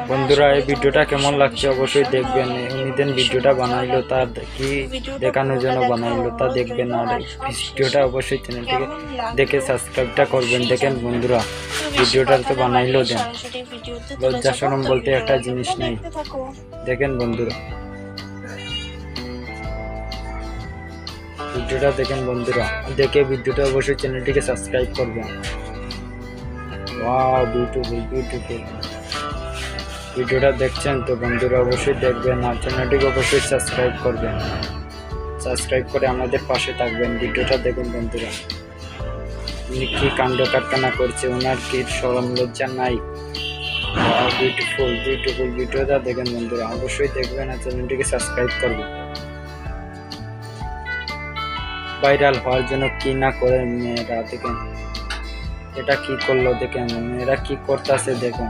বন্ধুরা এই ভিডিওটা কেমন লাগছে অবশ্যই দেখবেন। উনি ভিডিওটা বানাইলো তার কি দেখানোর জন্য বানাইলো তা দেখবেন, আর ভিডিওটা অবশ্যই চ্যানেলটিকে দেখে সাবস্ক্রাইবটা করবেন। দেখেন বন্ধুরা ভিডিওটা তো বানাইলো, দেন লজ্জা শরম বলতে একটা জিনিস নেই। দেখেন বন্ধুরা ভিডিওটা দেখেন বন্ধুরা, দেখে ভিডিওটা অবশ্যই চ্যানেলটিকে সাবস্ক্রাইব করবেন। Wow beautiful beautiful. ভিডিওটা দেখছেন তো বন্ধুরা অবশ্যই দেখবেন, আর চ্যানেলটিকে অবশ্যই সাবস্ক্রাইব করবেন। সাবস্ক্রাইব করে আমাদের পাশে থাকবেন। ভিডিওটা দেখুন বন্ধুরা, উনি কি কাণ্ড কারখানা করছে, ওনার কি শরম লজ্জা নাই। বিউটিফুল বিউটিফুল ভিডিওটা দেখেন বন্ধুরা, অবশ্যই দেখবেন আর চ্যানেলটিকে সাবস্ক্রাইব করবেন। ভাইরাল হওয়ার জন্য কি না করে মেয়েরা, দেখেন এটা কি করলো, দেখেন মেয়েরা কি করতেছে দেখুন।